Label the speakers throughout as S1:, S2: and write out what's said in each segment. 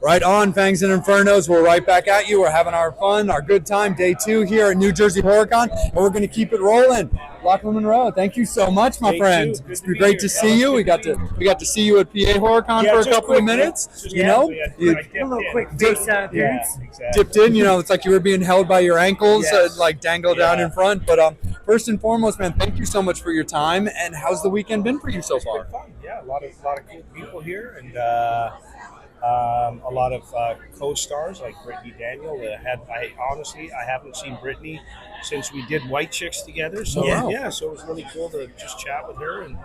S1: Right on, Fangs and Infernos. We're right back at you. We're having our fun, our good time, day 2 here at New Jersey HorrorCon, and we're going to keep it rolling. Lochlyn Munro, thank you so much, my friend. It's been great to see you. We got to see you at PA HorrorCon for a couple of minutes. You know,
S2: a little quick appearance.
S1: Dipped in. You know, it's like you were being held by your ankles, like dangled down in front. But first and foremost, man, thank you so much for your time. And how's the weekend been for you so far?
S2: It's been fun. Yeah, a lot of cool people here, and a lot of co-stars like Brittany Daniel. I honestly haven't seen Brittany since we did White Chicks together. So so it was really cool to just chat with her and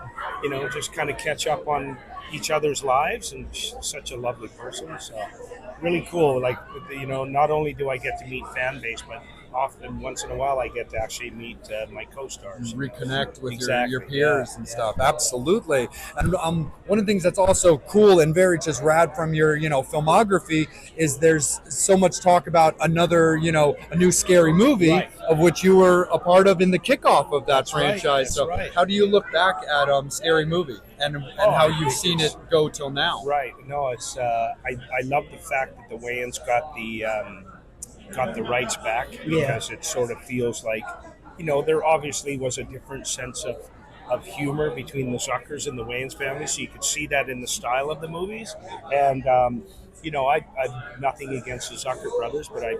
S2: just kind of catch up on each other's lives. And she's such a lovely person. So really cool. Like not only do I get to meet fan base, but often once in a while I get to actually meet my co-stars,
S1: reconnect with your peers and stuff. Absolutely. And one of the things that's also cool and very just rad from your filmography is there's so much talk about another a new scary movie of which you were a part of in the kickoff of that franchise. How do you look back at Scary Movie and how you've seen it go till now?
S2: Right. No, it's I love the fact that the Wayans got the rights back, because it sort of feels like there obviously was a different sense of humor between the Zuckers and the Wayans family, so you could see that in the style of the movies. And I've nothing against the Zucker brothers, but I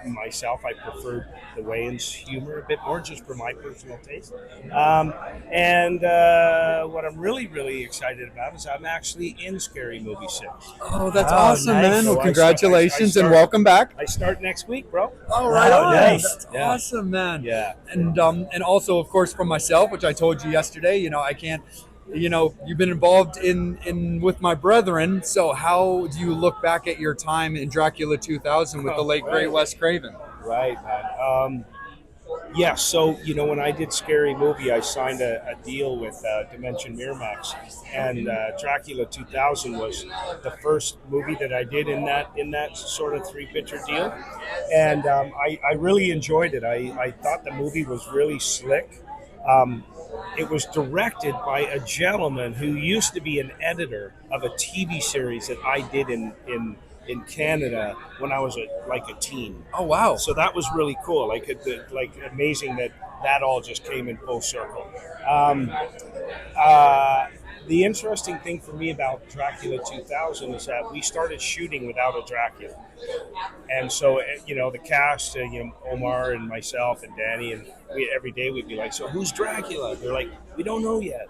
S2: myself preferred the Wayans humor a bit more, just for my personal taste. And what I'm really, really excited about is I'm actually in Scary Movie 6.
S1: Oh, that's awesome, man. Well, congratulations and welcome back.
S2: I start next week, bro.
S1: Oh, right on.
S2: Nice.
S1: That's awesome, man.
S2: Yeah.
S1: And also, of course, for myself, which I told you yesterday, I can't, you've been involved in with my brethren. So how do you look back at your time in Dracula 2000 with the late great Wes Craven?
S2: Right, man. So when I did Scary Movie, I signed a deal with Dimension Miramax, and Dracula 2000 was the first movie that I did in that sort of 3-picture deal, and I really enjoyed it. I thought the movie was really slick. It was directed by a gentleman who used to be an editor of a TV series that I did in Canada when I was a teen.
S1: Oh wow!
S2: So that was really cool. Amazing that all just came in full circle. The interesting thing for me about Dracula 2000 is that we started shooting without a Dracula, and so the cast, Omar and myself and Danny, and every day we'd be like, "So who's Dracula?" They're like, "We don't know yet."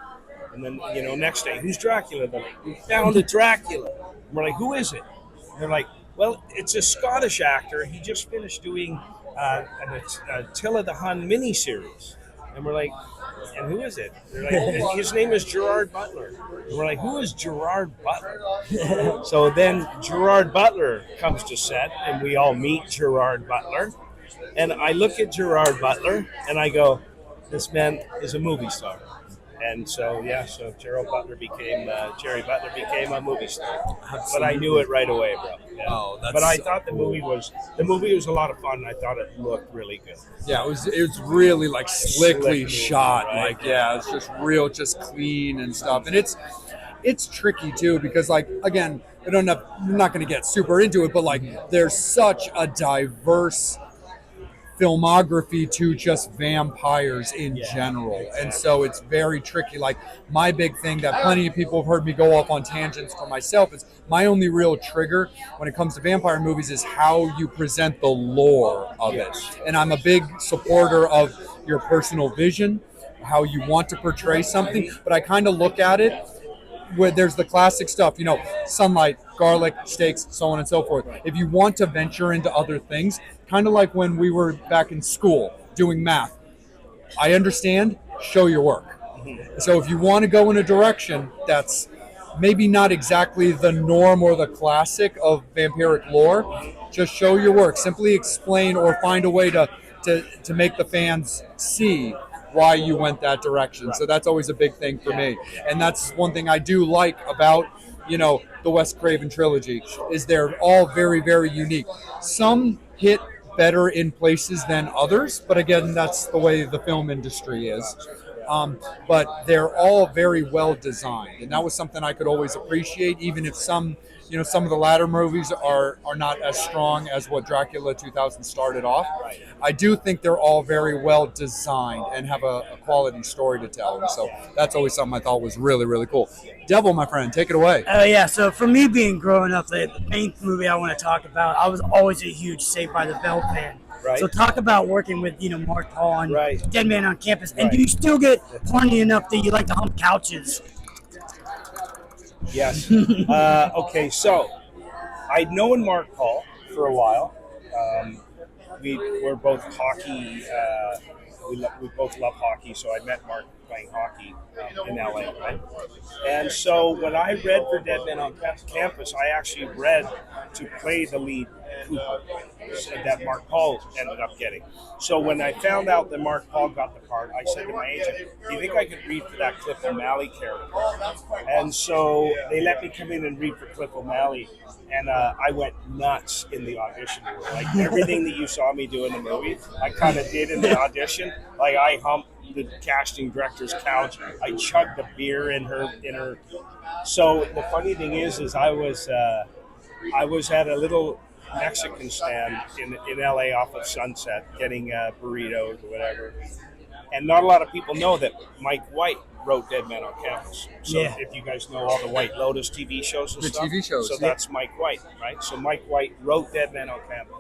S2: And then next day, "Who's Dracula?" They're like, "We found a Dracula." And we're like, "Who is it?" And they're like, "Well, it's a Scottish actor. He just finished doing a Attila the Hun miniseries." And we're like, "And who is it?" They're like, "His name is Gerard Butler." And we're like, "Who is Gerard Butler?" So then Gerard Butler comes to set, and we all meet Gerard Butler. And I look at Gerard Butler, and I go, "This man is a movie star." And so Jerry Butler became a movie star. Absolutely. But I knew it right away, bro. Yeah.
S1: Oh, that's
S2: but I thought the movie was a lot of fun. I thought it looked really good.
S1: Yeah, it was really like slickly shot.
S2: Right?
S1: It's just real, just clean and stuff. And it's tricky too, because again, we're not going to get super into it, but there's such a diverse filmography to just vampires in general. Exactly. And so it's very tricky. My big thing that plenty of people have heard me go off on tangents for myself is my only real trigger when it comes to vampire movies is how you present the lore of it. And I'm a big supporter of your personal vision, how you want to portray something, but I kind of look at it where there's the classic stuff, sunlight, garlic, steaks, so on and so forth. If you want to venture into other things, kind of like when we were back in school doing math, I understand, show your work. So if you want to go in a direction that's maybe not exactly the norm or the classic of vampiric lore, just show your work. Simply explain or find a way to make the fans see why you went that direction. So that's always a big thing for me. And that's one thing I do like about, the Wes Craven trilogy, is they're all very, very unique. Some hit better in places than others, but again, that's the way the film industry is. But they're all very well designed. And that was something I could always appreciate, even if some you know, some of the latter movies are not as strong as what Dracula 2000 started off.
S2: Right.
S1: I do think they're all very well designed and have a quality story to tell. And so that's always something I thought was really, really cool. Devil, my friend, take it away.
S3: Yeah, so for me being growing up, the main movie I want to talk about, I was always a huge Saved by the Bell fan.
S2: Right.
S3: So talk about working with, Mark Hall on
S2: Right.
S3: Dead Man on Campus. And
S2: Right.
S3: do you still get horny enough that you like to hump couches?
S2: Yes. Okay, so I'd known Mark Hall for a while. We're both hockey. We both love hockey, so I met Mark playing hockey in LA, right? And so when I read for Dead Men on Campus, I actually read to play the lead Cooper that Mark Paul ended up getting. So when I found out that Mark Paul got the part, I said to my agent, "Do you think I could read for that Cliff O'Malley character?" And so they let me come in and read for Cliff O'Malley, and I went nuts in the audition. Like everything that you saw me do in the movie, I kind of did in the audition. Like I humped the casting director's couch. I chugged a beer in her. So the funny thing is I was at a little Mexican stand in LA off of Sunset getting burritos or whatever. And not a lot of people know that Mike White wrote Dead Man on Campus. So if you guys know all the White Lotus TV shows and
S1: The
S2: stuff.
S1: TV shows,
S2: So that's Mike White, right? So Mike White wrote Dead Man on Campus.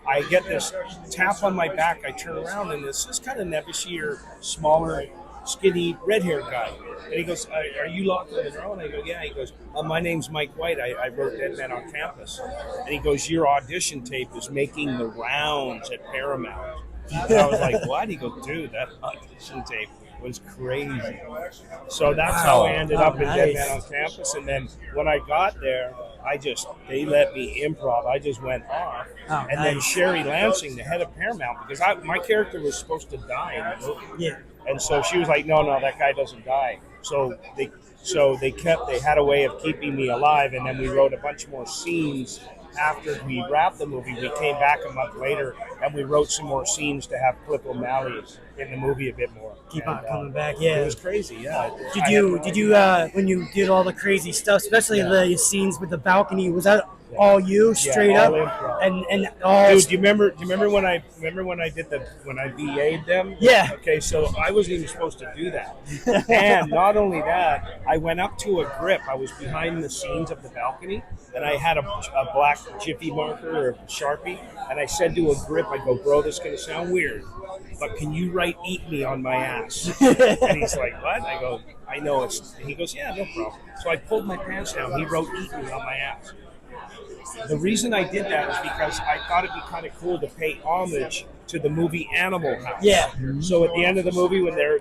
S2: I get this tap on my back. I turn around and this kind of nebbishier, smaller, skinny, red-haired guy. And he goes, "Are you Lochlyn Munro?" And I go, "Yeah." He goes, "My name's Mike White. I wrote Dead Man on Campus." And he goes, "Your audition tape is making the rounds at Paramount." And I was like, "What?" He goes, "Dude, that audition tape was crazy." So that's how I ended up in Dead Man on Campus. And then when I got there, they let me improv. I just went off. And then Sherry Lansing, the head of Paramount, because my character was supposed to die in the movie.
S3: Yeah.
S2: And so she was like, no, that guy doesn't die. So they had a way of keeping me alive. And then we wrote a bunch more scenes. After we wrapped the movie, we came back a month later and we wrote some more scenes to have Cliff O'Malley in the movie a bit more.
S3: Keep on coming back, yeah.
S2: It was crazy, yeah.
S3: Did you when you did all the crazy stuff, especially the scenes with the balcony, was that all you straight
S2: all
S3: up?
S2: improv.
S3: And all
S2: Dude, do you remember when I VA'd them?
S3: Yeah.
S2: Okay, so I wasn't even supposed to do that. And not only that, I went up to a grip. I was behind the scenes of the balcony, and I had a black Jiffy marker or Sharpie, and I said to a grip, I go, "Bro, this is gonna sound weird, but can you write 'Eat Me' on my ass?" And he's like, "What?" I go, "I know it's." He goes, "Yeah, no problem." So I pulled my pants down. He wrote "Eat Me" on my ass. The reason I did that is because I thought it'd be kind of cool to pay homage to the movie Animal House.
S3: Yeah.
S2: So at the end of the movie, when their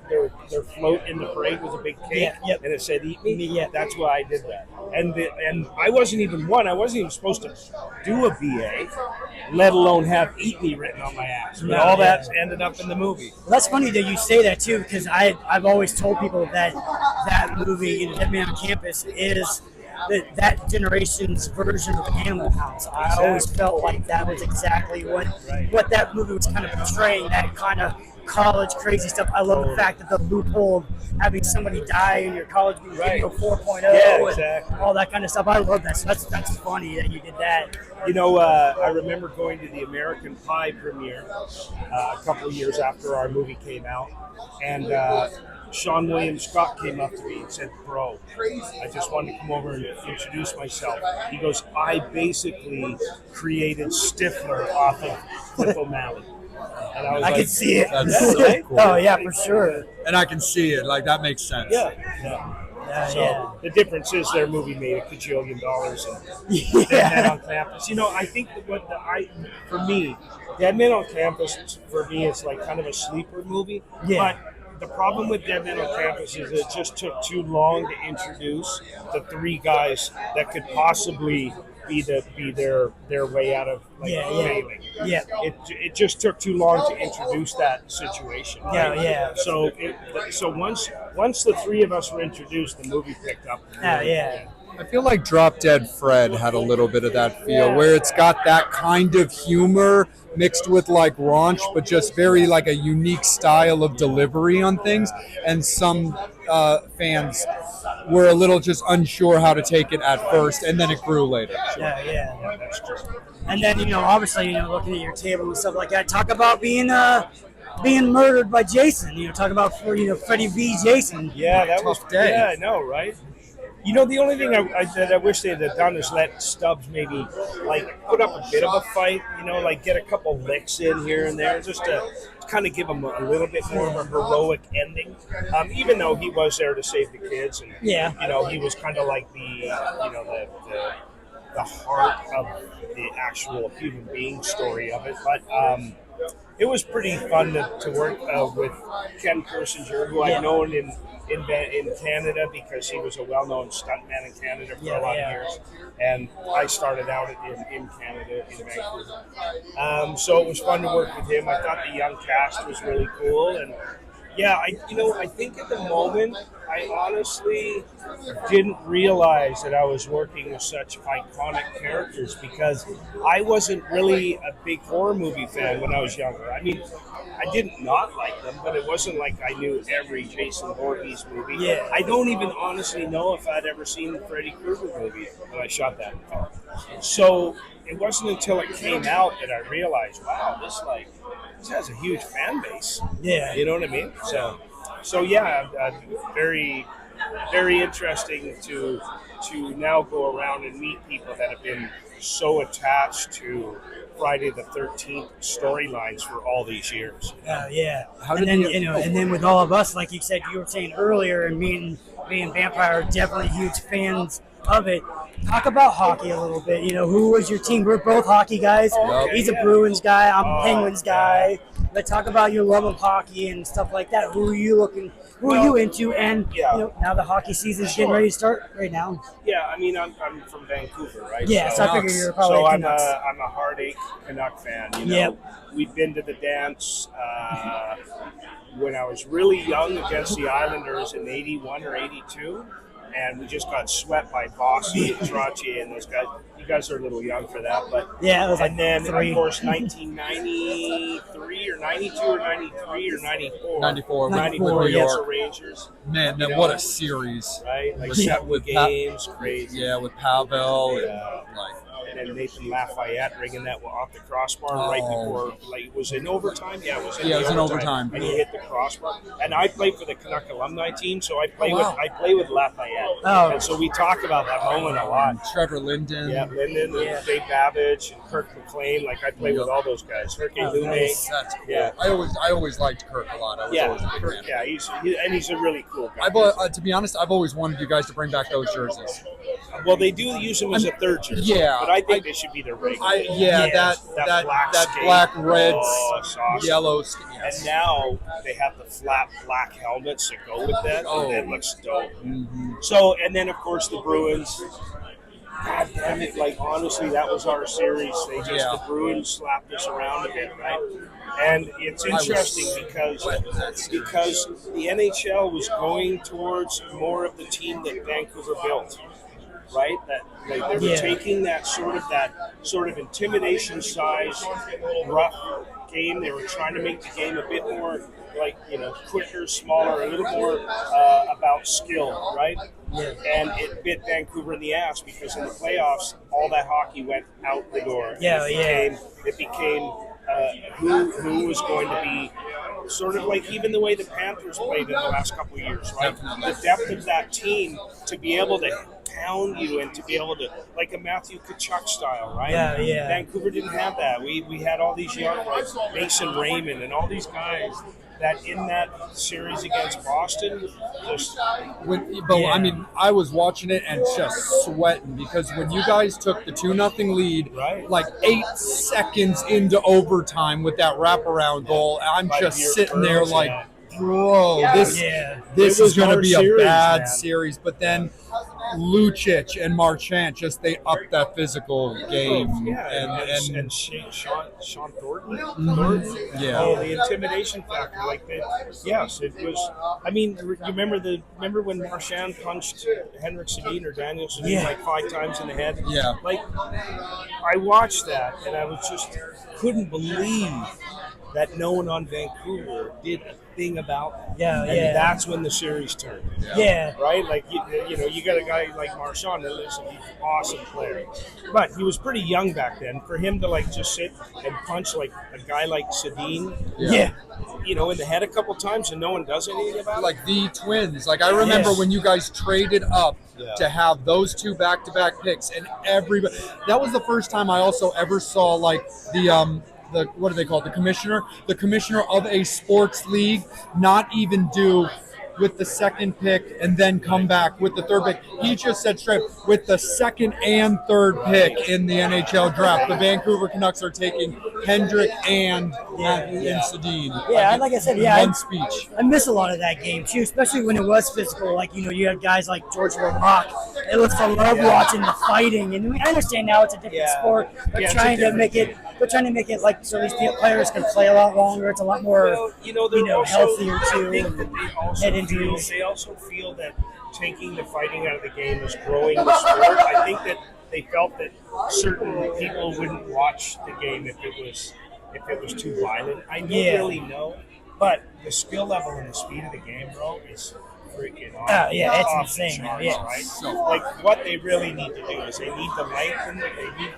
S2: float in the parade was a big cake,
S3: Yep.
S2: and it said "Eat Me,"
S3: Yeah.
S2: that's why I did that. And I wasn't even supposed to do a BA, let alone have "Eat Me" written on my ass. But all that ended up in the movie.
S3: Well, that's funny that you say that too, because I've always told people that movie, Dead Man on Campus, is that generation's version of Animal House. I always felt like that was exactly what that movie was kind of portraying, that kind of college crazy stuff. I love the fact that the loophole of having somebody die in your college giving you a 4.0 and all that kind of stuff. I love that. So that's funny that you did that.
S2: You know, I remember going to the American Pie premiere a couple of years after our movie came out, and Sean William Scott came up to me and said, "Bro, I just wanted to come over and introduce myself." He goes, "I basically created Stifler off of Cliff O'Malley." And I was
S3: I
S2: like,
S3: can see it.
S1: That's so cool.
S3: Oh yeah, for sure.
S1: And I can see it. Like, that makes sense.
S2: So the difference is their movie made $1 kajillion and Dead Men on Campus. You know, I think that for me, Dead Men on Campus for me is like kind of a sleeper movie.
S3: Yeah.
S2: But the problem with Dead Men on Campus is it just took too long to introduce the three guys that could possibly be their way out of failing.
S3: Yeah.
S2: It just took too long to introduce that situation. Right?
S3: Yeah.
S2: So once the three of us were introduced, the movie picked up.
S3: Yeah.
S1: I feel like Drop Dead Fred had a little bit of that feel, where it's got that kind of humor mixed with like raunch, but just very like a unique style of delivery on things. And some fans were a little just unsure how to take it at first, and then it grew later.
S3: Yeah, that's true. And then, obviously, looking at your table and stuff like that, talk about being murdered by Jason. Talk about Freddy v. Jason.
S2: Yeah, that was
S1: Tough day.
S2: Yeah, I know, right? The only thing that I wish they had done is let Stubbs maybe like put up a bit of a fight. Like get a couple licks in here and there, just to kind of give him a little bit more of a heroic ending. Even though he was there to save the kids, and he was kind of like the heart of the actual human being story of it. But it was pretty fun to work with Ken Persinger, who I've known in Canada because he was a well-known stuntman in Canada for a lot of years, and I started out in Canada in Vancouver. So it was fun to work with him. I thought the young cast was really cool, and I think at the moment I honestly didn't realize that I was working with such iconic characters because I wasn't really a big horror movie fan when I was younger. I mean, I didn't not like them, but it wasn't like I knew every Jason Voorhees movie.
S3: Yeah.
S2: I don't even honestly know if I'd ever seen the Freddy Krueger movie when I shot that film. So it wasn't until it came out that I realized, wow, this has a huge fan base.
S3: Yeah.
S2: You know what I mean? So yeah, very, very interesting to now go around and meet people that have been so attached to Friday the 13th storylines for all these years.
S3: Yeah. And then with all of us, like you said, you were saying earlier, and me and Vampire are definitely huge fans of it. Talk about hockey a little bit. Who was your team? We're both hockey guys. He's a Bruins guy. I'm a Penguins guy. But talk about your love of hockey and stuff like that. Who are you into? And now the hockey season's getting ready to start right now.
S2: Yeah, I mean, I'm from Vancouver, right?
S3: Yeah, so I figure you're probably.
S2: So I'm a Heartache Canuck fan.
S3: Yep.
S2: We've been to the dance when I was really young against the Islanders in '81 or '82. And we just got swept by Bossy and Trottier and those guys. You guys are a little young for that, but
S3: yeah, it was
S2: and then of course 1993 or 92 or 93 or 94.
S1: 94
S2: New York Rangers.
S1: Man, then what a series!
S2: Right, like 7 games, crazy.
S1: Yeah, with Pavel
S2: and then Nathan Lafayette ringing that off the crossbar right before, it was in overtime. Yeah, it was in overtime. And he hit the crossbar. And I played for the Canuck alumni team, so I play with Lafayette.
S3: Oh.
S2: And so we talk about that moment a lot.
S1: Trevor Linden.
S2: Yeah, Linden, and Dave Babbage, and Kirk McLean. I play with all those guys. Herke Lume.
S1: Nice. That's cool.
S2: Yeah.
S1: I always liked Kirk a lot. I was always a big fan.
S2: Yeah, he's a really cool guy.
S1: To be honest, I've always wanted you guys to bring back those jerseys.
S2: Well, they do use them as a third jersey.
S1: Yeah,
S2: but I think they should be their regular.
S1: That black, red, yellow. Yes.
S2: And now they have the flat black helmets that go with that. Oh, that looks dope. Mm-hmm. So, and then of course the Bruins. God damn it! Honestly, that was our series. The Bruins slapped us around a bit, right? And it's interesting because the NHL was going towards more of the team that Vancouver built. Right, that they were taking that sort of intimidation size rough game. They were trying to make the game a bit more quicker, smaller, a little more about skill, right? Yeah. And it bit Vancouver in the ass because in the playoffs, all that hockey went out the door. It became who was going to be sort of even the way the Panthers played in the last couple of years, right? The depth of that team to be able to pound you and to be able to, like a Matthew Tkachuk style, right? Yeah. Vancouver didn't have that. We had all these young, Mason Raymond and all these guys that in that series against Boston
S1: I mean, I was watching it and just sweating because when you guys took the 2-0 lead, 8 seconds into overtime with that wraparound goal, I'm just sitting there bro, this is going to be a bad series. But then Lucic and Marchand, just they up that physical game.
S2: And Sean Thornton.
S1: Yeah.
S2: Oh, the intimidation factor, like that. Yes, it was. I mean, you remember when Marchand punched Henrik Sedin or Daniel Sedin like 5 times in the head?
S1: Yeah.
S2: Like, I watched that and I was just couldn't believe that no one on Vancouver did a thing about that. And that's when the series turned.
S3: Yeah.
S2: Right? Like, you know, you got a guy like Marchand, and he's an awesome player. But he was pretty young back then. For him to, like, just sit and punch, like, a guy like Sedin, you know, in the head a couple times and no one does anything about it.
S1: Like the Twins. Like, I remember when you guys traded up to have those 2 back-to-back picks, and everybody. That was the first time I also ever saw, like, the what do they call it? The commissioner of a sports league not even do with the second pick and then come back with the third pick. He just said straight, with the second and third pick in the NHL draft, the Vancouver Canucks are taking Hendrick and Sedin.
S3: Yeah, like I said,
S1: one speech.
S3: I miss a lot of that game too, especially when it was physical. Like, you know, you had guys like George Lamack. It was for love watching the fighting, and I understand now it's a different sport, but trying to make it like so these players can play a lot longer. It's a lot more, healthier too. Head injuries.
S2: They also feel that taking the fighting out of the game is growing the sport. I think that they felt that certain people wouldn't watch the game if it was too violent. I don't really know, but the skill level and the speed of the game, bro, is freaking awesome.
S3: It's insane.
S2: Right? So, like, what they really need to do is they need to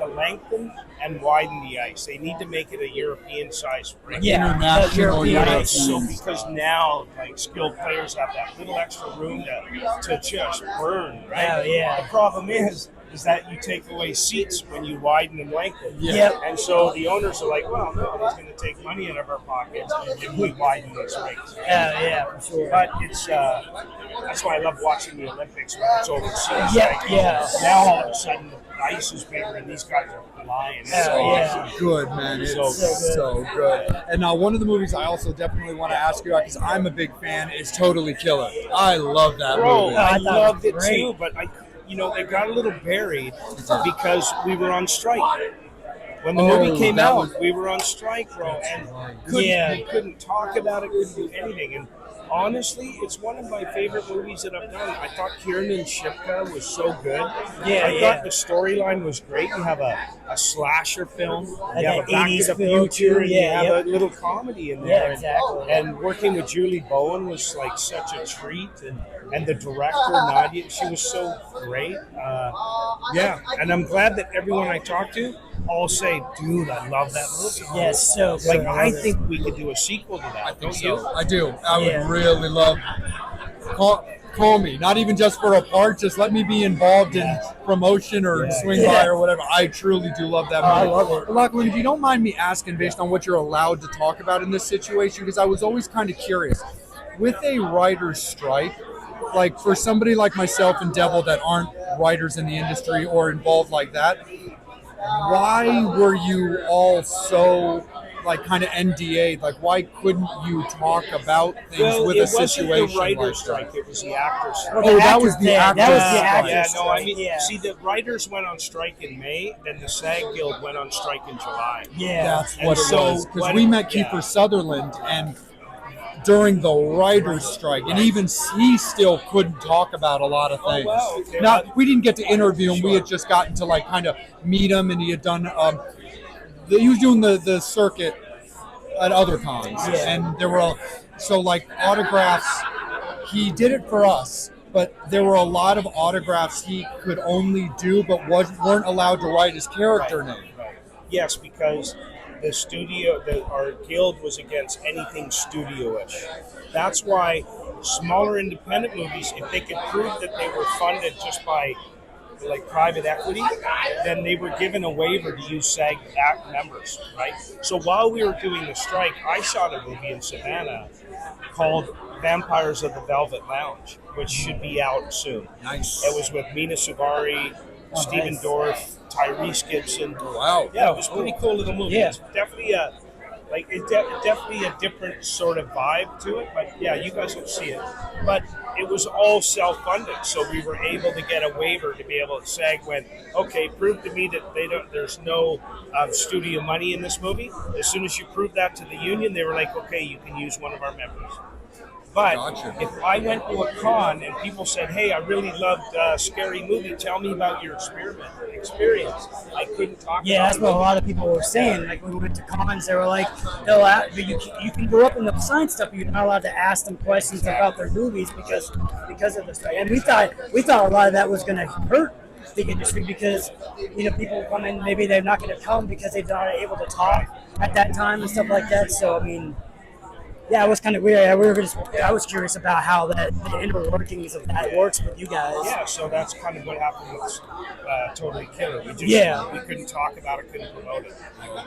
S2: lengthen and widen the ice. They need to make it a European size rink.
S1: International
S2: ice. So because now, like, skilled players have that little extra room to just burn, right? The problem is that you take away seats when you widen and lengthen. And so the owners are like, well, no, he's going to take money out of our pockets if we widen these rinks.
S3: For sure.
S2: But it's that's why I love watching the Olympics when it's overseas. Now all of a sudden the ice is bigger and these guys are flying.
S1: Good, man. It's so good. And now one of the movies I also definitely want to ask you about, because I'm a big fan, is Totally Killer. I love that movie.
S2: I loved it too, but it got a little buried because we were on strike. When the movie came out, we were on strike, bro, and we couldn't talk about it, couldn't do anything. And honestly, it's one of my favorite movies that I've done. I thought Kiernan Shipka was so good. I thought the storyline was great. You have a slasher film, you have a Back to the Future, and you have a little comedy in there. And working with Julie Bowen was like such a treat. And the director, Nadia, she was so great. And I'm glad that everyone I talked to all say, dude, I love that movie. I think we could do a sequel to that. Don't you?
S1: I do. I would really love. Call me, not even just for a part, just let me be involved in promotion or swing by or whatever. I truly do love that movie.
S3: I love it.
S1: Lochlyn, if you don't mind me asking, based on what you're allowed to talk about in this situation, because I was always kind of curious. With a writer's strike, like for somebody like myself and Devil that aren't writers in the industry or involved like that, why were you all so like kind of NDA'd? Like, why couldn't you talk about things with a situation
S2: like that? It wasn't the writer's strike, it was the actor's strike.
S1: That was the actor's
S2: strike. See, the writers went on strike in May, then the SAG Guild went on strike in July.
S1: That's what it was. Because we met Kiefer Sutherland, and during the writer's strike, and even he still couldn't talk about a lot of things. Now, we didn't get to interview him. We had just gotten to like kind of meet him, and he had done. He was doing the circuit at other cons, and there were like autographs. He did it for us, but there were a lot of autographs he could only do, but weren't allowed to write his character name.
S2: Yes, because the studio, our guild was against anything studio-ish. That's why smaller independent movies, if they could prove that they were funded just by like private equity, then they were given a waiver to use SAG Act members, right? So while we were doing the strike, I shot a movie in Savannah called Vampires of the Velvet Lounge, which should be out soon.
S1: Nice.
S2: It was with Mina Suvari, Stephen Dorff, Tyrese Gibson.
S1: Wow.
S2: Yeah, it was a pretty cool little movie. Yeah. It's definitely definitely a different sort of vibe to it, but yeah, you guys will see it. But it was all self-funded, so we were able to get a waiver to be able to SAG went, okay, prove to me that there's no studio money in this movie. As soon as you prove that to the union, they were like, okay, you can use one of our members. But
S1: Gotcha.
S2: if I went to a con and people said, hey, I really loved Scary Movie, tell me about your experience. I couldn't talk
S3: Yeah,
S2: about
S3: that's what a lot of people were saying. Like when we went to cons, they were like, but you can go up in the science stuff, but you're not allowed to ask them questions about their movies because of this. And we thought a lot of that was going to hurt the industry because people come in, maybe they're not going to come because they're not able to talk at that time and stuff like that. So I mean. Yeah, it was kind of weird. I was curious about how the inner workings of that works with you guys.
S2: Yeah, so that's kind of what happened with Totally Killer. We couldn't talk about it, couldn't promote it.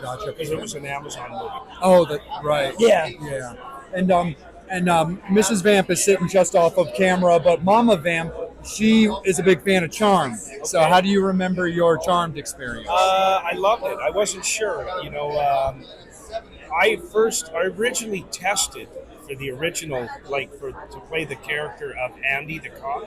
S1: Gotcha.
S2: Because it was an Amazon movie.
S1: Oh, right.
S3: Yeah.
S1: Yeah. And Mrs. Vamp is sitting just off of camera, but Mama Vamp, she is a big fan of Charmed. So how do you remember your Charmed experience?
S2: I loved it. I wasn't sure, I originally tested for the original, to play the character of Andy the cop,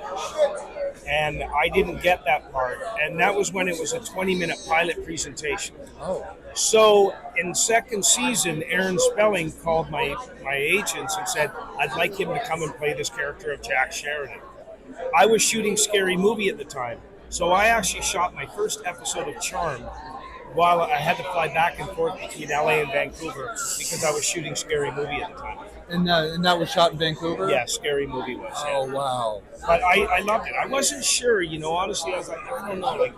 S2: and I didn't get that part, and that was when it was a 20-minute pilot presentation.
S1: Oh.
S2: So in second season, Aaron Spelling called my agents and said, I'd like him to come and play this character of Jack Sheridan. I was shooting Scary Movie at the time, so I actually shot my first episode of Charmed while I had to fly back and forth between LA and Vancouver because I was shooting Scary Movie at the time.
S1: And that was shot in Vancouver?
S2: Yeah, Scary Movie was. Yeah.
S1: Oh, wow.
S2: But I loved it. I wasn't sure, honestly, I was like, I don't know,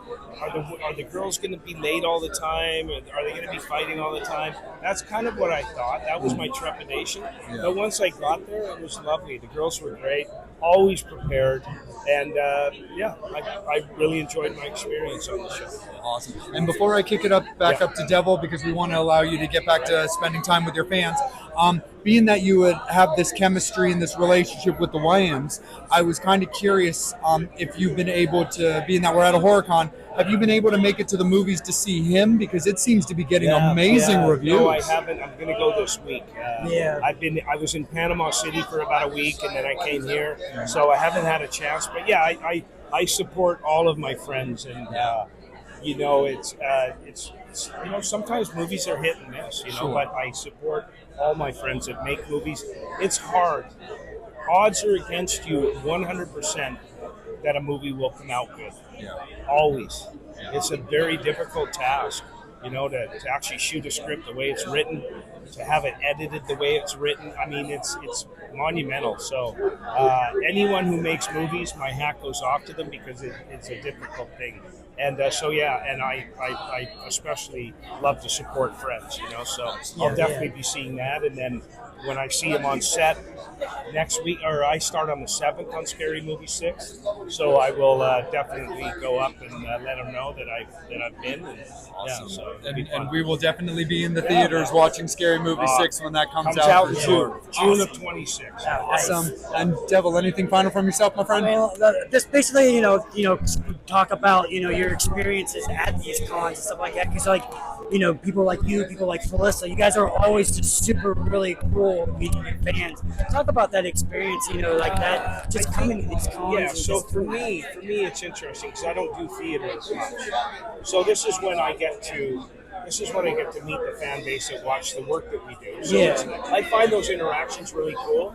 S2: are the girls going to be late all the time? Are they going to be fighting all the time? That's kind of what I thought. That was my trepidation.
S1: Yeah.
S2: But once I got there, it was lovely. The girls were great, always prepared. And, I really enjoyed my experience on the show.
S1: Awesome. And before I kick it back up to Devil, because we want to allow you to get back to spending time with your fans, being that you would have this chemistry and this relationship with the Wayans, I was kind of curious if you've been able to, being that we're at a HorrorCon, have you been able to make it to the movies to see him? Because it seems to be getting amazing reviews.
S2: No, I haven't. I'm going to go this week. I was in Panama City for about a week, and then I came here, so I haven't had a chance. But yeah, I support all of my friends, and it's sometimes movies are hit and miss,
S1: Sure.
S2: But I support all my friends that make movies. It's hard. Odds are against you 100% that a movie will come out good.
S1: Yeah.
S2: Always. It's a very difficult task, to actually shoot a script the way it's written, to have it edited the way it's written. I mean, it's monumental. So anyone who makes movies, my hat goes off to them because it's a difficult thing. And and I especially love to support friends, so I'll definitely be seeing that. And then when I see him on set next week, or I start on the 7th on Scary Movie 6, so I will definitely go up and let him know that I've been. And,
S1: awesome.
S2: So
S1: and we will definitely be in the theaters watching Scary Movie 6 when that comes out.
S2: In June of 26.
S1: Awesome. And Devil, anything final from yourself, my friend?
S3: Well, just basically, talk about your experiences at these cons and stuff like that. Because people like you, people like Felissa, you guys are always just super really cool meeting your fans. Talk about that experience, like that, just coming to these cons.
S2: Yeah. So for me, it's interesting because I don't do theater as much. So this is when I get to meet the fan base and watch the work that we do. So I find those interactions really cool.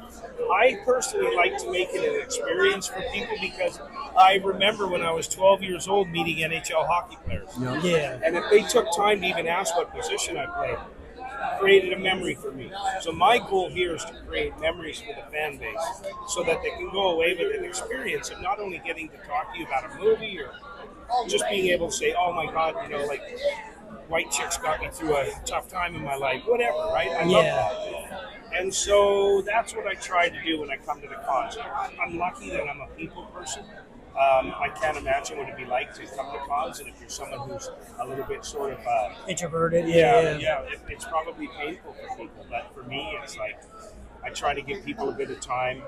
S2: I personally like to make it an experience for people because I remember when I was 12 years old meeting NHL hockey players.
S3: Yeah.
S2: And if they took time to even ask what position I played, created a memory for me. So my goal here is to create memories for the fan base so that they can go away with an experience of not only getting to talk to you about a movie or just being able to say, oh my God, White Chicks got me through a tough time in my life, whatever, right? I love that. And so that's what I try to do when I come to the cons. I'm lucky that I'm a people person. I can't imagine what it'd be like to come to cons, and if you're someone who's a little bit sort of
S3: introverted,
S2: it's probably painful for people. But for me, it's like I try to give people a bit of time,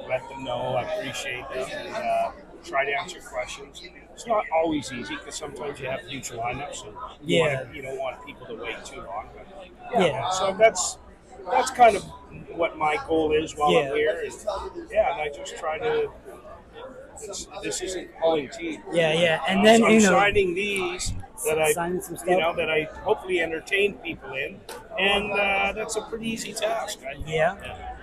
S2: let them know I appreciate them, and try to answer questions. It's not always easy because sometimes you have huge lineups, and you don't want people to wait too long. But, so that's kind of what my goal is while I'm here. And I just try to. This isn't pulling teeth.
S3: Yeah. And then
S2: so I'm signing these that I hopefully entertain people in, and that's a pretty easy task.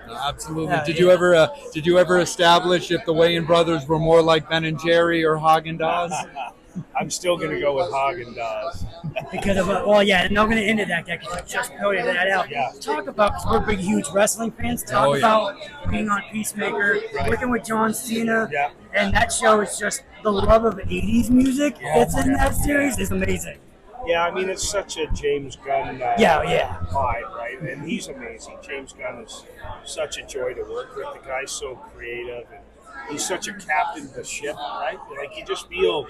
S1: Absolutely. Did you ever establish if the Wayans brothers were more like Ben and Jerry or Haagen-Dazs?
S2: I'm still going to go with Haagen-Dazs.
S3: Because of and I'm going to end it that because I just pointed that out.
S2: Yeah.
S3: Talk about, because we're big, huge wrestling fans, about being on Peacemaker, working with John Cena, and that show is just the love of 80s music that's in that series is amazing.
S2: Yeah, I mean, it's such a James Gunn vibe, right? And he's amazing. James Gunn is such a joy to work with. The guy's so creative, and he's such a captain of the ship, right? Like you just feel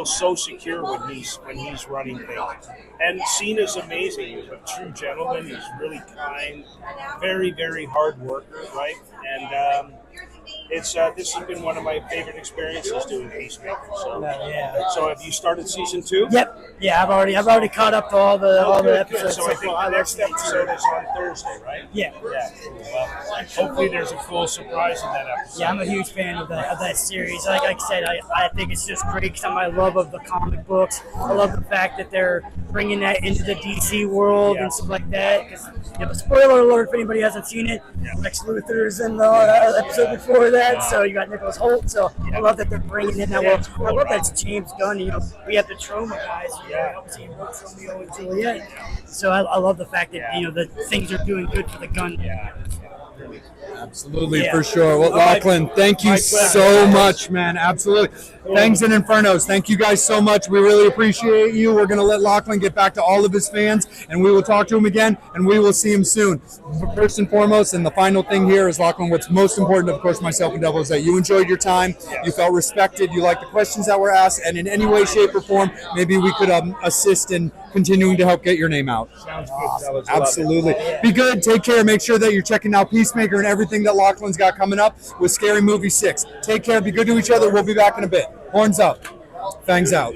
S2: so secure when he's running things. And Cena's amazing. He's a true gentleman. He's really kind, very, very hard worker, right? And this has been one of my favorite experiences doing Peacemaker. So have you started season 2?
S3: Yep. Yeah, I've already caught up to all the episodes.
S2: So I think the next episode is on Thursday, right?
S3: Yeah.
S2: Well, hopefully there's a cool surprise in that episode.
S3: Yeah, I'm a huge fan of that series. Like I said, I think it's just great because of my love of the comic books. I love the fact that they're bringing that into the DC world and stuff like that. Because, spoiler alert if anybody hasn't seen it, Lex Luthor is in the episode before that, so you got Nicholas Hoult. So I love that they're bringing in that world. I love that it's James Gunn. We have the Trauma guys. Obviously, he wrote Romeo and Juliet. So I love the fact that that things are doing good for the gun.
S1: Absolutely, for sure. Well, Lochlyn, thank you so much, man. Absolutely. Fangs and Infernos, thank you guys so much. We really appreciate you. We're going to let Lochlyn get back to all of his fans, and we will talk to him again, and we will see him soon. First and foremost, and the final thing here is, Lochlyn, what's most important, of course, myself and Devil, is that you enjoyed your time, you felt respected, you liked the questions that were asked, and in any way, shape, or form, maybe we could assist in continuing to help get your name out.
S2: Sounds good.
S1: Absolutely. Be good. Take care. Make sure that you're checking out Peacemaker and everything that Lochlyn's got coming up with Scary Movie 6. Take care. Be good to each other. We'll be back in a bit. Horns up. Fangs out.